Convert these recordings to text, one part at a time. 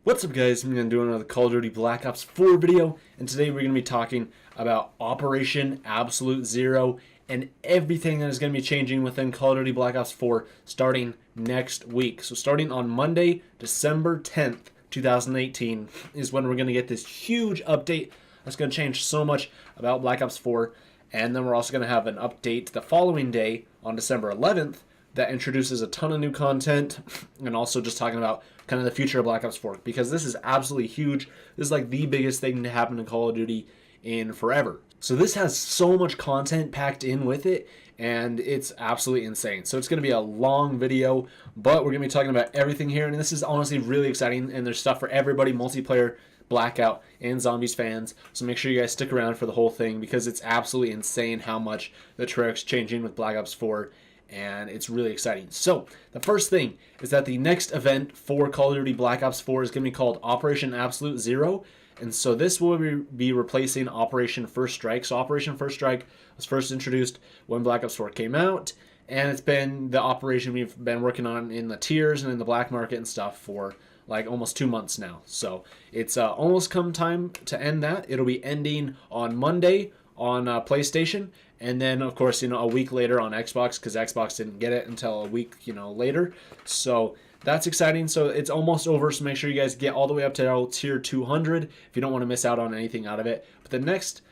What's up, guys? I'm going to do another Call of Duty Black Ops 4 video, and today we're going to be talking about Operation Absolute Zero and everything that is going to be changing within Call of Duty Black Ops 4 starting next week. So starting on Monday, December 10th, 2018 is when we're going to get this huge update that's going to change so much about Black Ops 4, and then we're also going to have an update the following day on December 11th that introduces a ton of new content, and also just talking about kind of the future of Black Ops 4, because this is absolutely huge. This is like the biggest thing to happen in Call of Duty in forever. So this has so much content packed in with it, and it's absolutely insane. So it's going to be a long video, but we're going to be talking about everything here, and this is honestly really exciting, and there's stuff for everybody, multiplayer, Blackout, and Zombies fans. So make sure you guys stick around for the whole thing, because it's absolutely insane how much the trailer's changing with Black Ops 4. And it's really exciting. So the first thing is that the next event for Call of Duty Black Ops 4 is going to be called Operation Absolute Zero, and so this will be replacing Operation First Strike. So Operation First Strike was first introduced when Black Ops 4 came out, and it's been the operation we've been working on in the tiers and in the black market and stuff for like almost 2 months now. So it's almost come time to end that. It'll be ending on Monday on PlayStation, and then of course a week later on Xbox, because Xbox didn't get it until a week later. So that's exciting. So it's almost over, so make sure you guys get all the way up to tier 200 if you don't want to miss out on anything out of it. But the next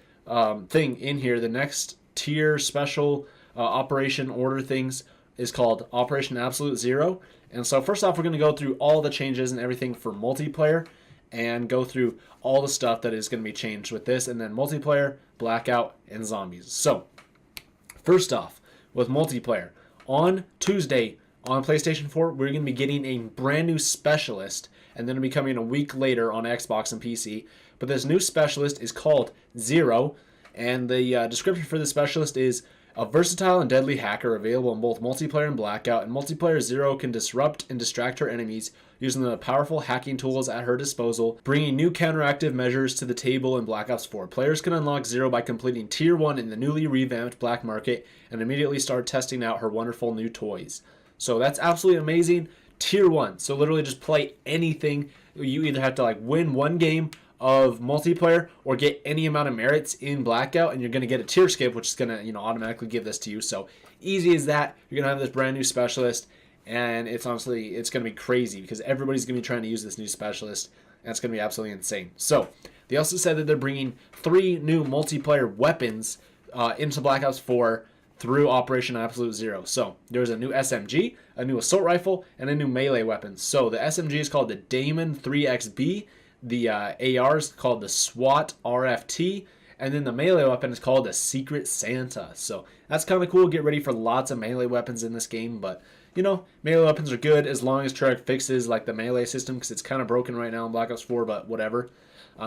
thing in here, the next tier special operation order things is called Operation Absolute Zero. And so first off, we're going to go through all the changes and everything for multiplayer, and go through all the stuff that is going to be changed with this, and then multiplayer, Blackout, and Zombies. So first off, with multiplayer, on Tuesday on PlayStation 4, we're going to be getting a brand new specialist, and then it'll be coming a week later on Xbox and PC. But this new specialist is called Zero, and the description for the specialist is a versatile and deadly hacker available in both multiplayer and Blackout. In multiplayer, Zero can disrupt and distract her enemies using the powerful hacking tools at her disposal, bringing new counteractive measures to the table in Black Ops 4. Players can unlock Zero by completing Tier 1 in the newly revamped Black Market and immediately start testing out her wonderful new toys. So that's absolutely amazing. Tier 1, so literally just play anything. You either have to win one game of multiplayer or get any amount of merits in Blackout, and you're going to get a tier skip, which is going to automatically give this to you. So easy as that. You're going to have this brand new specialist, and it's going to be crazy, because everybody's going to be trying to use this new specialist, and it's going to be absolutely insane. So they also said that they're bringing 3 new multiplayer weapons into Black Ops 4 through Operation Absolute Zero. So there's a new SMG, a new assault rifle, and a new melee weapon. So the SMG is called the Damon 3XB. The AR is called the SWAT RFT, and then the melee weapon is called the Secret Santa. So that's kind of cool. Get ready for lots of melee weapons in this game, but melee weapons are good as long as Treyarch fixes the melee system, because it's kind of broken right now in Black Ops 4, but whatever.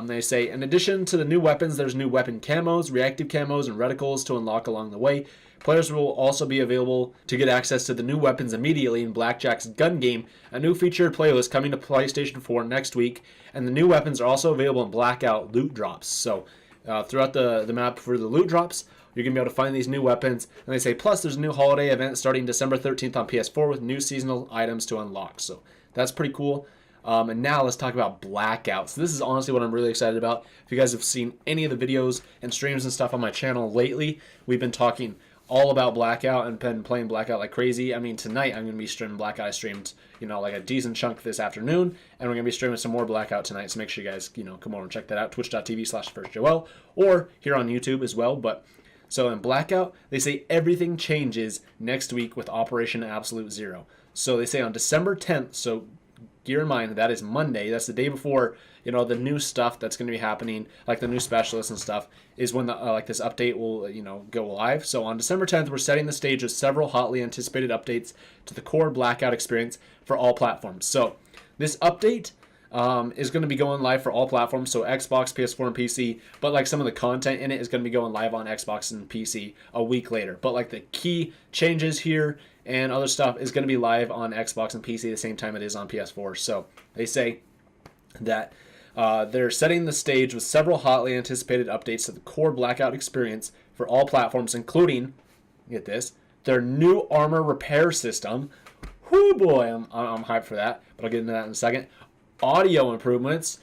They say, in addition to the new weapons, there's new weapon camos, reactive camos, and reticles to unlock along the way. Players will also be available to get access to the new weapons immediately in Blackjack's gun game, a new featured playlist coming to PlayStation 4 next week, and the new weapons are also available in Blackout loot drops. So throughout the map for the loot drops, you're going to be able to find these new weapons. And they say, plus there's a new holiday event starting December 13th on PS4 with new seasonal items to unlock. So that's pretty cool. And now let's talk about Blackout. So this is honestly what I'm really excited about. If you guys have seen any of the videos and streams and stuff on my channel lately, we've been talking all about Blackout and been playing Blackout like crazy. I mean, tonight I'm going to be streaming Blackout. I streamed, like a decent chunk this afternoon, and we're going to be streaming some more Blackout tonight. So make sure you guys, come over and check that out. Twitch.tv/TheFirstJoeL, or here on YouTube as well. But so in Blackout, they say everything changes next week with Operation Absolute Zero. So they say on December 10th, so gear in mind, that is Monday. That's the day before, the new stuff that's going to be happening, like the new specialists and stuff, is when the this update will, go live. So on December 10th, we're setting the stage with several hotly anticipated updates to the core Blackout experience for all platforms. So this update is going to be going live for all platforms, so Xbox, PS4, and PC, but some of the content in it is going to be going live on Xbox and PC a week later. But the key changes here and other stuff is going to be live on Xbox and PC the same time it is on PS4. So they say that they're setting the stage with several hotly anticipated updates to the core Blackout experience for all platforms, including, get this, their new armor repair system. Whoo boy, I'm hyped for that, but I'll get into that in a second. Audio improvements.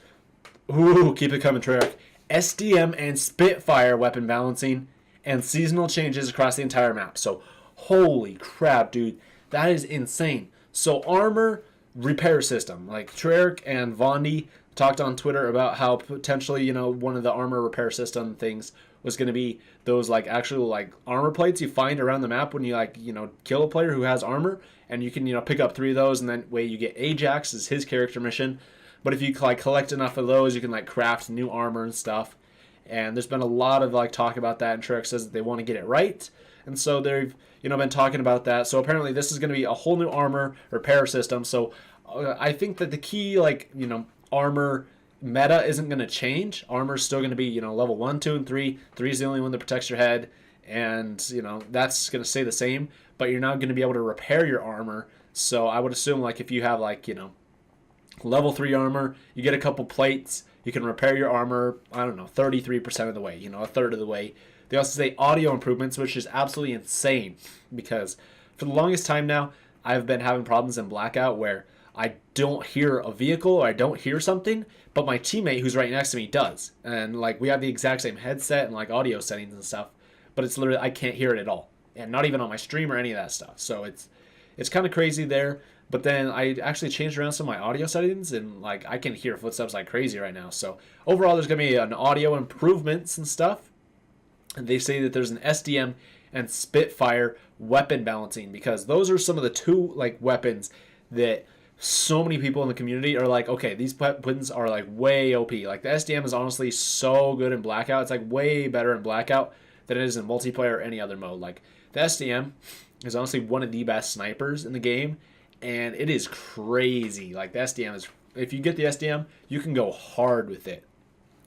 Ooh, keep it coming, Treyarch. SDM and Spitfire weapon balancing, and seasonal changes across the entire map. So, holy crap, dude. That is insane. So, armor repair system. Like, Treyarch and Vondi talked on Twitter about how potentially, one of the armor repair system things was going to be those, like, actual, like, armor plates you find around the map when you, like, kill a player who has armor. And you can, pick up 3 of those, and then way you get Ajax is his character mission. But if you like collect enough of those, you can like craft new armor and stuff. And there's been a lot of like talk about that, and Treyarch says that they want to get it right. And so they've been talking about that. So apparently this is going to be a whole new armor repair system. So I think that the key armor meta isn't going to change. Armor's still going to be level 1, 2, and 3. 3 is the only one that protects your head, and that's going to stay the same. But you're not going to be able to repair your armor. So I would assume like if you have like level 3 armor, you get a couple plates, you can repair your armor, 33% of the way, a third of the way. They also say audio improvements, which is absolutely insane, because for the longest time now, I've been having problems in Blackout where I don't hear a vehicle or I don't hear something, but my teammate who's right next to me does. And like we have the exact same headset and like audio settings and stuff, but it's literally, I can't hear it at all. And not even on my stream or any of that stuff. So it's kind of crazy there. But then I actually changed around some of my audio settings, and like I can hear footsteps like crazy right now. So overall, there's gonna be an audio improvements and stuff. And they say that there's an SDM and Spitfire weapon balancing, because those are some of the 2 like weapons that so many people in the community are like, okay, these weapons are like way OP. Like the SDM is honestly so good in Blackout. It's like way better in Blackout than it is in multiplayer or any other mode. Like the SDM is honestly one of the best snipers in the game. And it is crazy. Like the SDM is, if you get the SDM, you can go hard with it.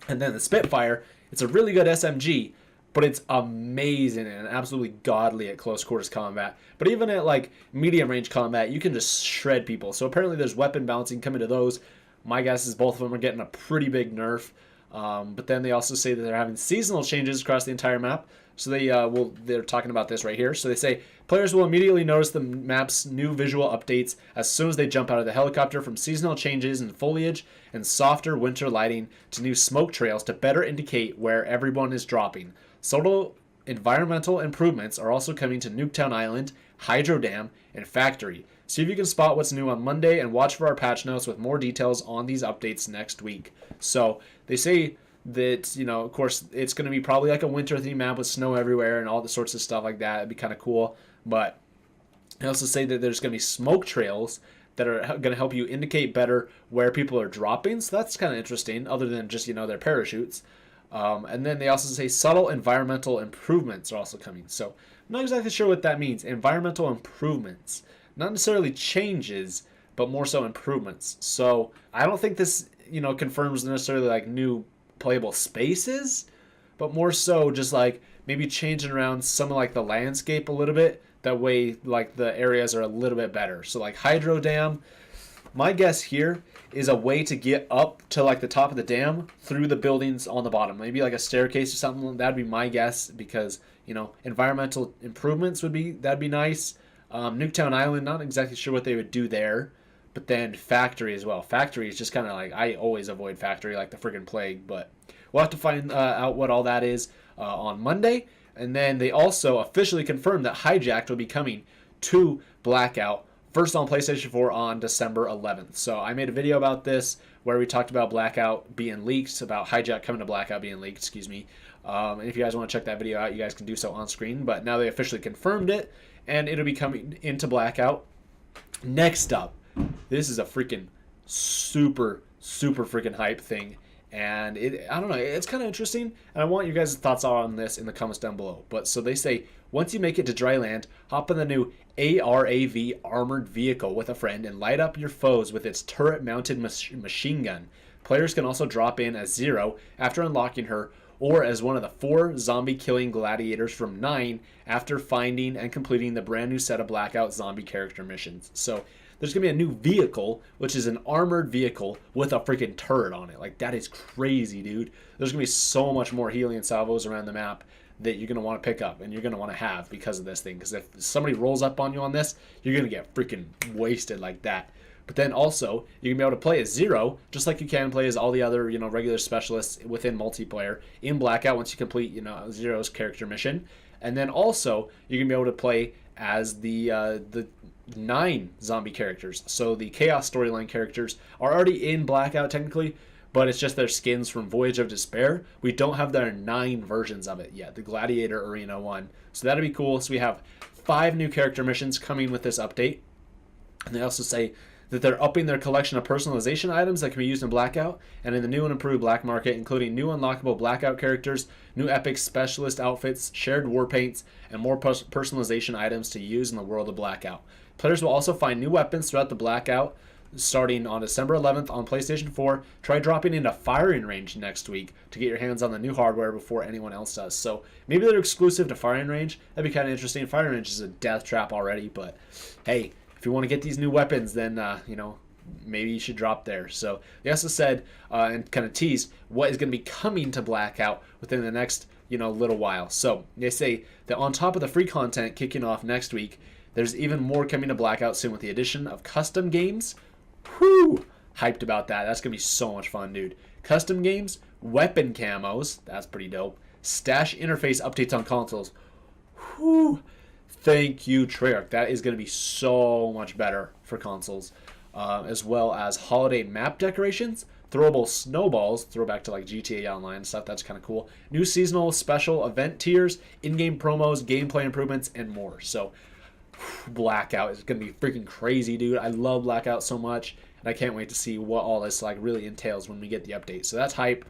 And then the Spitfire, it's a really good SMG, but it's amazing and absolutely godly at close quarters combat. But even at like medium range combat, you can just shred people. So apparently there's weapon balancing coming to those. My guess is both of them are getting a pretty big nerf. But then they also say that they're having seasonal changes across the entire map. So they're talking about this right here. So they say players will immediately notice the map's new visual updates as soon as they jump out of the helicopter, from seasonal changes in foliage and softer winter lighting to new smoke trails to better indicate where everyone is dropping. Subtle environmental improvements are also coming to Nuketown Island, Hydro Dam, and Factory. See if you can spot what's new on Monday, and watch for our patch notes with more details on these updates next week. So they say that, of course, it's going to be probably like a winter theme map with snow everywhere and all the sorts of stuff like that. It'd be kind of cool. But they also say that there's going to be smoke trails that are going to help you indicate better where people are dropping. So that's kind of interesting, other than just, their parachutes. And then they also say subtle environmental improvements are also coming. So I'm not exactly sure what that means. Environmental improvements. Not necessarily changes, but more so improvements. So I don't think this, confirms necessarily like new playable spaces, but more so just like maybe changing around some of like the landscape a little bit. That way like the areas are a little bit better. So like Hydro Dam, my guess here is a way to get up to like the top of the dam through the buildings on the bottom. Maybe like a staircase or something. That'd be my guess, because environmental improvements that'd be nice. Nuketown Island, not exactly sure what they would do there. But then Factory as well. Factory is just kind of like, I always avoid Factory like the friggin' plague. But we'll have to find out what all that is on Monday. And then they also officially confirmed that Hijacked will be coming to Blackout first on PlayStation 4 on December 11th. So I made a video about this where we talked about Blackout being leaked, about Hijack coming to Blackout being leaked, excuse me. And if you guys want to check that video out, you guys can do so on screen. But now they officially confirmed it, and it'll be coming into Blackout. Next up, this is a freaking super freaking hype thing, and I don't know, it's kind of interesting, and I want your guys' thoughts on this in the comments down below. But so they say, once you make it to dry land, hop in the new ARAV armored vehicle with a friend and light up your foes with its turret mounted machine gun. Players can also drop in as Zero after unlocking her, or as one of the 4 zombie killing gladiators from 9 after finding and completing the brand new set of Blackout zombie character missions. So there's going to be a new vehicle, which is an armored vehicle with a freaking turret on it. Like, that is crazy, dude. There's going to be so much more healing salvos around the map that you're going to want to pick up and you're going to want to have because of this thing. Because if somebody rolls up on you on this, you're going to get freaking wasted like that. But then also, you can be able to play as Zero, just like you can play as all the other, regular specialists within multiplayer in Blackout once you complete, Zero's character mission. And then also, you can be able to play as the 9 zombie characters. So the Chaos storyline characters are already in Blackout technically, but it's just their skins from Voyage of Despair. We don't have their 9 versions of it yet, the Gladiator Arena one. So that'll be cool. So we have 5 new character missions coming with this update. And they also say that they're upping their collection of personalization items that can be used in Blackout and in the new and improved Black Market, including new unlockable Blackout characters, new epic specialist outfits, shared war paints, and more personalization items to use in the world of Blackout. Players will also find new weapons throughout the Blackout, starting on December 11th on PlayStation 4. Try dropping into firing range next week to get your hands on the new hardware before anyone else does. So maybe they're exclusive to firing range. That'd be kind of interesting. Firing range is a death trap already, but hey, if you want to get these new weapons, then maybe you should drop there. So they also said and kind of teased what is going to be coming to Blackout within the next little while. So they say that on top of the free content kicking off next week, there's even more coming to Blackout soon with the addition of custom games. Whew! Hyped about that. That's going to be so much fun, dude. Custom games, weapon camos. That's pretty dope. Stash interface updates on consoles. Whew! Thank you, Treyarch. That is going to be so much better for consoles. As well as holiday map decorations, throwable snowballs, throwback to like GTA Online and stuff. That's kind of cool. New seasonal special event tiers, in-game promos, gameplay improvements, and more. So Blackout is going to be freaking crazy, dude. I love Blackout so much, and I can't wait to see what all this like really entails when we get the update. So that's hype.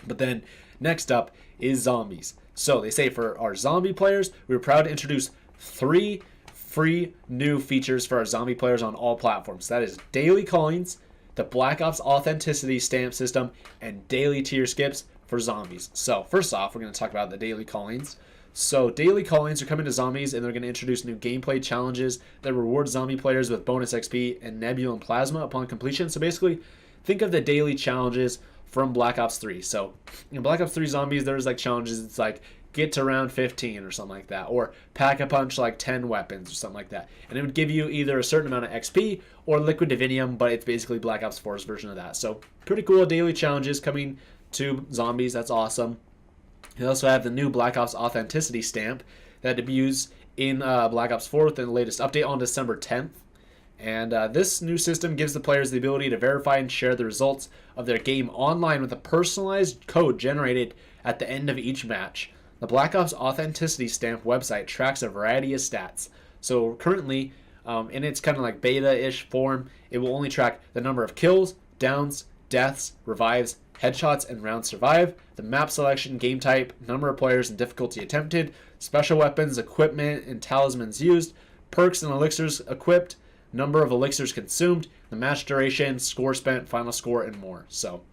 But then next up is zombies. So they say for our zombie players, we're proud to introduce 3 free new features for our zombie players on all platforms. That is daily callings, the Black Ops authenticity stamp system, and daily tier skips for zombies. So first off, we're going to talk about the daily callings. So daily callings are coming to zombies, and they're going to introduce new gameplay challenges that reward zombie players with bonus XP and Nebula and Plasma upon completion. So basically, think of the daily challenges from Black Ops 3. So in Black Ops 3 zombies, there's like challenges. It's like get to round 15 or something like that, or pack a punch like 10 weapons or something like that, and it would give you either a certain amount of XP or liquid divinium, but it's basically Black Ops 4's version of that. So pretty cool daily challenges coming to zombies. That's awesome. You also have the new Black Ops authenticity stamp that debuts in Black Ops 4 with the latest update on December 10th. And this new system gives the players the ability to verify and share the results of their game online with a personalized code generated at the end of each match. The Black Ops Authenticity Stamp website tracks a variety of stats. So currently, in its kind of like beta-ish form, it will only track the number of kills, downs, deaths, revives, headshots, and rounds survived, the map selection, game type, number of players, and difficulty attempted, special weapons, equipment, and talismans used, perks and elixirs equipped, number of elixirs consumed, the match duration, score spent, final score, and more. So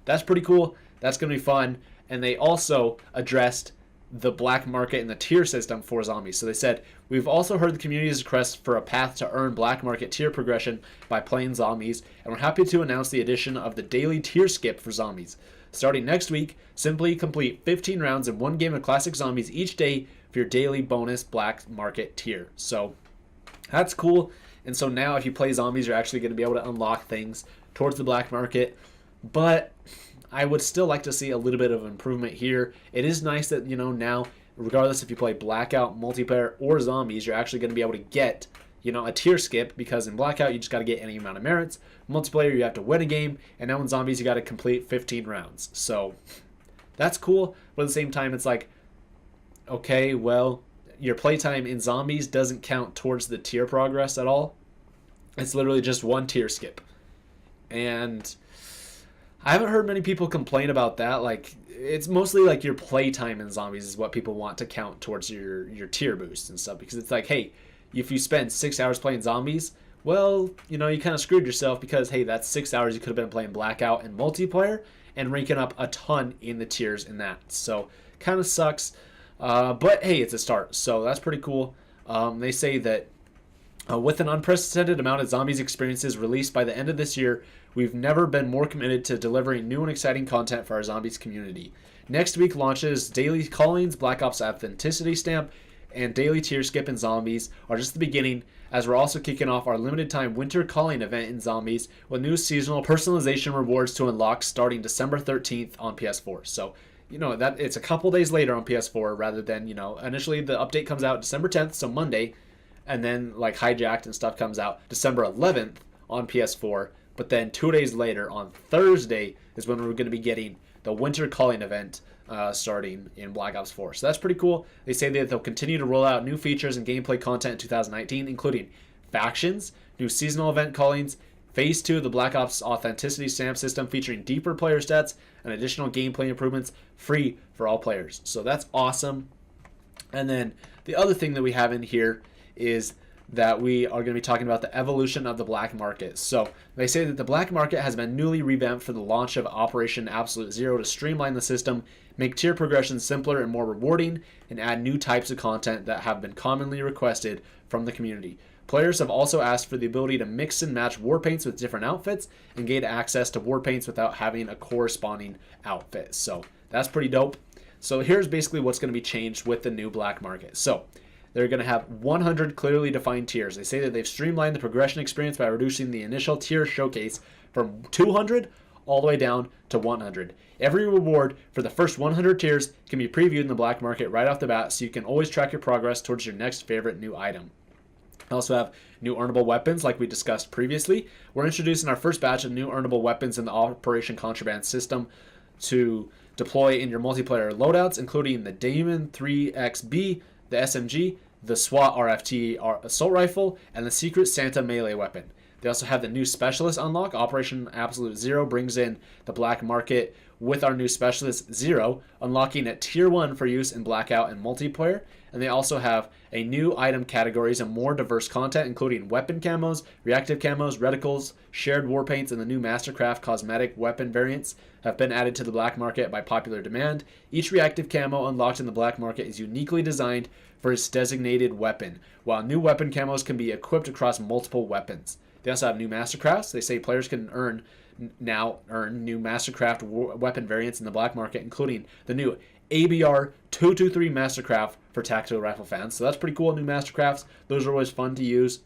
that's pretty cool. That's going to be fun. And they also addressed the black market and the tier system for zombies. So they said, we've also heard the community's request for a path to earn black market tier progression by playing zombies, and we're happy to announce the addition of the daily tier skip for zombies. Starting next week, simply complete 15 rounds in one game of classic zombies each day for your daily bonus black market tier. So that's cool. And so now if you play zombies, you're actually going to be able to unlock things towards the black market. But I would still like to see a little bit of improvement here. It is nice that, now, regardless if you play Blackout, multiplayer, or zombies, you're actually going to be able to get, a tier skip, because in Blackout, you just got to get any amount of merits. Multiplayer, you have to win a game, and now in zombies, you got to complete 15 rounds. So that's cool, but at the same time, it's like, okay, well, your playtime in zombies doesn't count towards the tier progress at all. It's literally just one tier skip. And I haven't heard many people complain about that. Like, it's mostly like your playtime in zombies is what people want to count towards your tier boost and stuff, because it's like, hey, if you spend 6 hours playing zombies, well, you kind of screwed yourself, because hey, that's 6 hours you could have been playing Blackout and multiplayer and ranking up a ton in the tiers in that. So kind of sucks, but hey, it's a start, so that's pretty cool. They say that with an unprecedented amount of zombies experiences released by the end of this year, we've never been more committed to delivering new and exciting content for our zombies community. Next week launches Daily Callings, Black Ops Authenticity Stamp, and daily tier skip in zombies are just the beginning, as we're also kicking off our limited time winter calling event in zombies with new seasonal personalization rewards to unlock starting December 13th on PS4. So, that it's a couple days later on PS4 rather than, initially the update comes out December 10th, so Monday, and then like Hijacked and stuff comes out December 11th on PS4, but then 2 days later on Thursday is when we're going to be getting the winter calling event starting in Black Ops 4. So that's pretty cool. They say that they'll continue to roll out new features and gameplay content in 2019, including factions, new seasonal event callings, Phase 2 of the Black Ops Authenticity Stamp system featuring deeper player stats and additional gameplay improvements free for all players. So that's awesome. And then the other thing that we have in here is that we are going to be talking about the evolution of the black market. So they say that the black market has been newly revamped for the launch of Operation Absolute Zero to streamline the system, make tier progression simpler and more rewarding, and add new types of content that have been commonly requested from the community. Players have also asked for the ability to mix and match war paints with different outfits and gain access to war paints without having a corresponding outfit. So that's pretty dope. So here's basically what's going to be changed with the new black market. So they're going to have 100 clearly defined tiers. They say that they've streamlined the progression experience by reducing the initial tier showcase from 200 all the way down to 100. Every reward for the first 100 tiers can be previewed in the black market right off the bat, so you can always track your progress towards your next favorite new item. We also have new earnable weapons like we discussed previously. We're introducing our first batch of new earnable weapons in the Operation Contraband system to deploy in your multiplayer loadouts, including the Damon 3XB, the SMG, the SWAT RFT assault rifle, and the Secret Santa melee weapon. They also have the new specialist unlock. Operation Absolute Zero brings in the black market with our new specialist Zero, unlocking at tier 1 for use in Blackout and multiplayer. And they also have a new item categories and more diverse content, including weapon camos, reactive camos, reticles, shared war paints, and the new Mastercraft cosmetic weapon variants have been added to the black market by popular demand. Each reactive camo unlocked in the black market is uniquely designed for its designated weapon, while new weapon camos can be equipped across multiple weapons. They also have new Mastercrafts. They say players can earn new Mastercraft weapon variants in the black market, including the new ABR 223 Mastercraft for tactical rifle fans. So that's pretty cool, new Mastercrafts. Those are always fun to use.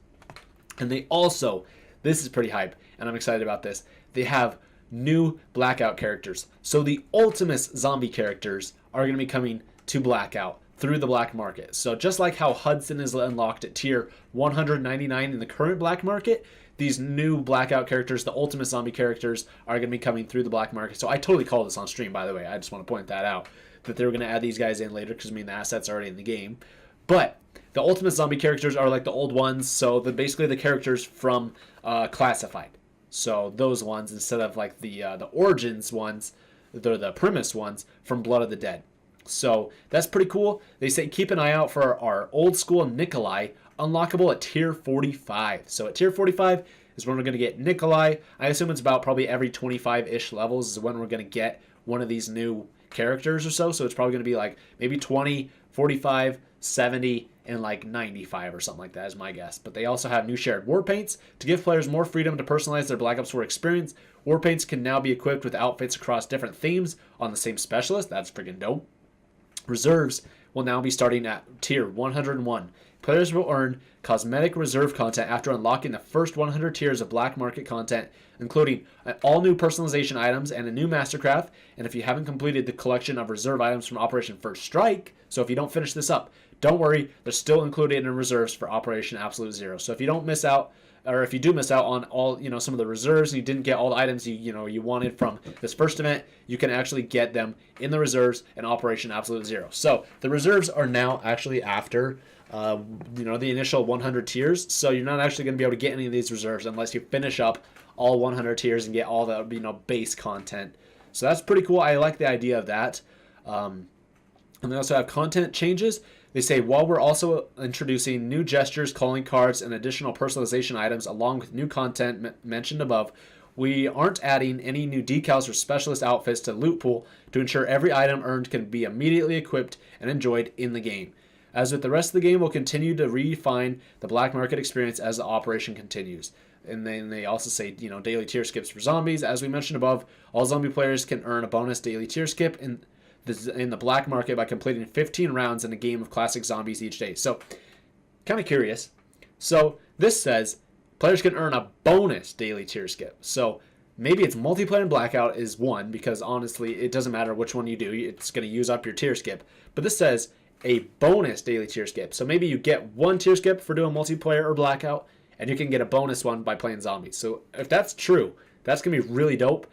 And they also, this is pretty hype, and I'm excited about this, they have new Blackout characters. So the Ultimate zombie characters are going to be coming to Blackout through the black market. So just like how Hudson is unlocked at tier 199 in the current black market, these new Blackout characters, the Ultimate zombie characters, are going to be coming through the black market. So I totally called this on stream, by the way. I just want to point that out, that they were going to add these guys in later because, the assets are already in the game. But the Ultimate zombie characters are like the old ones, so they're basically the characters from Classified. So those ones, instead of like the Origins ones, they're the premise ones from Blood of the Dead. So that's pretty cool. They say keep an eye out for our old school Nikolai, unlockable at tier 45. So at tier 45 is when we're going to get Nikolai. I assume it's about probably every 25-ish levels is when we're going to get one of these new characters or so. So it's probably going to be like maybe 20, 45, 70, and like 95 or something like that is my guess. But they also have new shared war paints to give players more freedom to personalize their Black Ops 4 experience. War paints can now be equipped with outfits across different themes on the same specialist. That's freaking dope. Reserves will now be starting at tier 101. Players will earn cosmetic reserve content after unlocking the first 100 tiers of black market content, including all new personalization items and a new Mastercraft. And if you haven't completed the collection of reserve items from Operation First Strike, so if you don't finish this up, don't worry, they're still included in reserves for Operation Absolute Zero. So if you don't miss out, or if you do miss out on all, some of the reserves, and you didn't get all the items you wanted from this first event, you can actually get them in the reserves in Operation Absolute Zero. So the reserves are now actually after, the initial 100 tiers. So you're not actually going to be able to get any of these reserves unless you finish up all 100 tiers and get all the, base content. So that's pretty cool. I like the idea of that. And they also have content changes. They say, while we're also introducing new gestures, calling cards, and additional personalization items along with new content mentioned above, we aren't adding any new decals or specialist outfits to the loot pool to ensure every item earned can be immediately equipped and enjoyed in the game. As with the rest of the game, we'll continue to refine the black market experience as the operation continues. And then they also say, daily tier skips for zombies. As we mentioned above, all zombie players can earn a bonus daily tier skip in in the black market by completing 15 rounds in a game of classic zombies each day. So, kind of curious. So, this says players can earn a bonus daily tier skip. So, maybe it's multiplayer and Blackout is one, because honestly, it doesn't matter which one you do. It's going to use up your tier skip. But this says a bonus daily tier skip. So maybe you get one tier skip for doing multiplayer or Blackout, and you can get a bonus one by playing zombies. So if that's true, that's going to be really dope,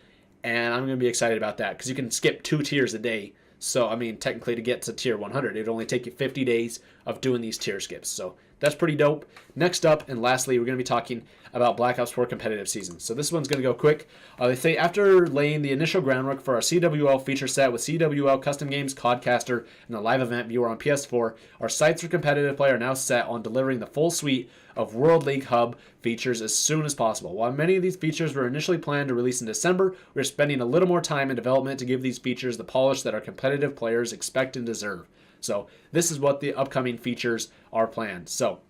and I'm going to be excited about that, because you can skip 2 tiers a day. So, I mean, technically to get to tier 100, it'd only take you 50 days of doing these tier skips. So that's pretty dope. Next up, and lastly, we're going to be talking about Black Ops 4 competitive season. So this one's going to go quick. They say, after laying the initial groundwork for our CWL feature set with CWL Custom Games, Codcaster, and the live event viewer on PS4, our sights for competitive play are now set on delivering the full suite of World League Hub features as soon as possible. While many of these features were initially planned to release in December, we're spending a little more time in development to give these features the polish that our competitive players expect and deserve. So this is what the upcoming features are planned. So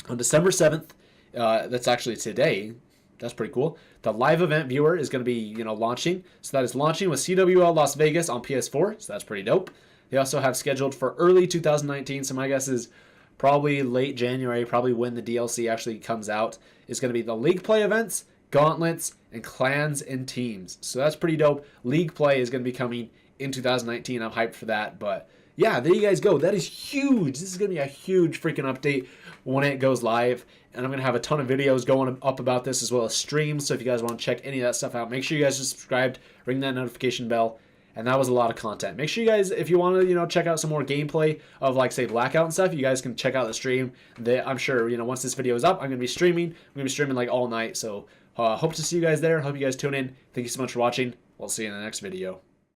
on December 7th, that's actually today. That's pretty cool. The live event viewer is going to be, launching. So that is launching with CWL Las Vegas on PS4. So that's pretty dope. They also have scheduled for early 2019. So my guess is probably late January, probably when the DLC actually comes out, is going to be the league play events, gauntlets, and clans and teams. So that's pretty dope. League play is going to be coming in 2019. I'm hyped for that. But yeah, there you guys go. That is huge. This is going to be a huge freaking update when it goes live. And I'm going to have a ton of videos going up about this, as well as streams. So if you guys want to check any of that stuff out, make sure you guys are subscribed, ring that notification bell. And that was a lot of content. Make sure you guys, if you want to, check out some more gameplay of, like, say, Blackout and stuff, you guys can check out the stream. I'm sure, once this video is up, I'm going to be streaming. I'm going to be streaming, like, all night. So hope to see you guys there. Hope you guys tune in. Thank you so much for watching. We'll see you in the next video.